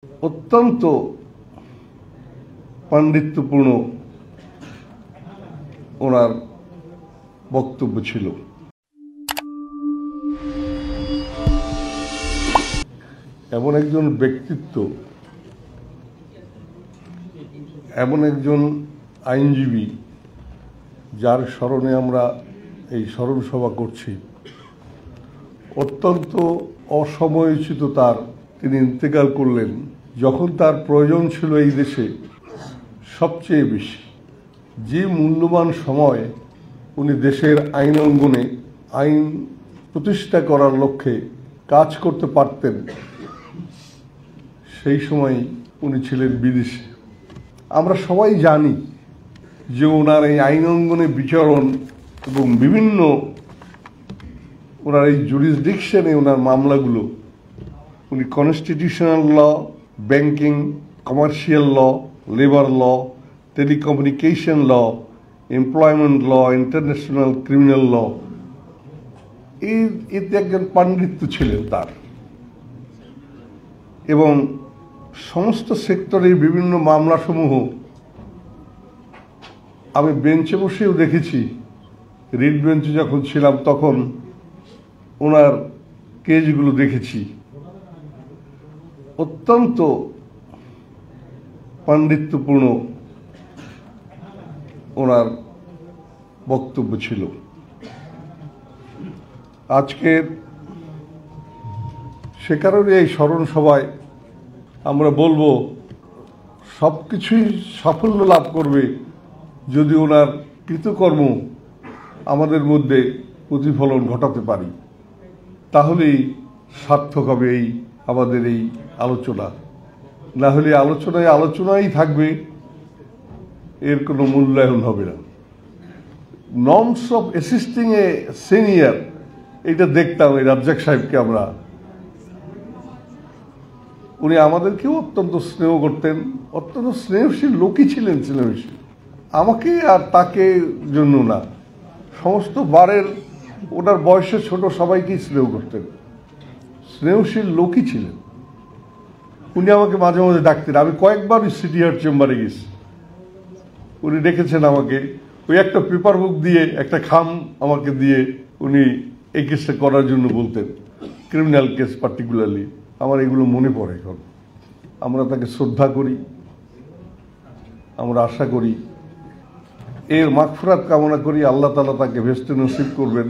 অত্যন্ত পাণ্ডিত্যপূর্ণ ওনার বক্তব্য ছিল। এমন একজন ব্যক্তিত্ব, এমন একজন আইনজীবী যার স্মরণে আমরা এই স্মরণ সভা করছি, অত্যন্ত অসময়োচিত তিনি ইন্তেকাল করলেন যখন তার প্রয়োজন ছিল এই দেশে সবচেয়ে বেশি। যে মূল্যবান সময় উনি দেশের আইন অঙ্গনে আইন প্রতিষ্ঠা করার লক্ষ্যে কাজ করতে পারতেন, সেই সময় উনি ছিলেন বিদেশে। আমরা সবাই জানি যে ওনার এই আইন অঙ্গনে বিচরণ এবং বিভিন্ন ওনার এই জুরিসডিকশনে ওনার মামলাগুলো, উনি constitutional law, banking, commercial law, labour law, telecommunication law, employment law, international criminal law, এতে একজন পাণ্ডিত্য ছিলেন তার। এবং সমস্ত সেক্টরের বিভিন্ন মামলাসমূহ আমি বেঞ্চে বসেও দেখেছি, রিট বেঞ্চে যখন ছিলাম তখন ওনার কেসগুলো দেখেছি। অত্যন্ত পাণ্ডিত্যপূর্ণ ওনার বক্তব্য ছিল। আজকের সে কারণে এই স্মরণ সভায় আমরা বলবো সবকিছুই সাফল্য লাভ করবে যদি ওনার কৃতকর্ম আমাদের মধ্যে প্রতিফলন ঘটাতে পারি, তাহলেই সার্থক হবে আমাদের এই আলোচনা। না হলে আলোচনাই থাকবে, এর কোনো মূল্যায়ন হবে না। Norms of assisting a senior, এটা দেখতাম এই রাজ্জাক সাহেবকে আমরা। উনি আমাদেরকেও অত্যন্ত স্নেহ করতেন, অত্যন্ত স্নেহশীল লোকই ছিলেন, স্নেহশীল। আমাকে আর তাকে জন্য না, সমস্ত বারের ওনার বয়সে ছোট সবাইকেই স্নেহ করতেন, স্নেহশীল লোকই ছিলেন। উনি আমাকে মাঝে মাঝে ডাকতেন। আমি কয়েকবার সিটি হার্ট চেম্বারে গেছি, উনি ডেকেছেন আমাকে। ওই একটা পেপার বুক দিয়ে, একটা খাম আমাকে দিয়ে উনি এই কেসটা করার জন্য বলতেন, ক্রিমিনাল কেস পার্টিকুলারলি। আমার এগুলো মনে পড়ে এখন। আমরা তাকে শ্রদ্ধা করি, আমরা আশা করি, এর মাগফিরাত কামনা করি, আল্লাহ তাআলা তাকে বেহেশতে নসিব করবেন।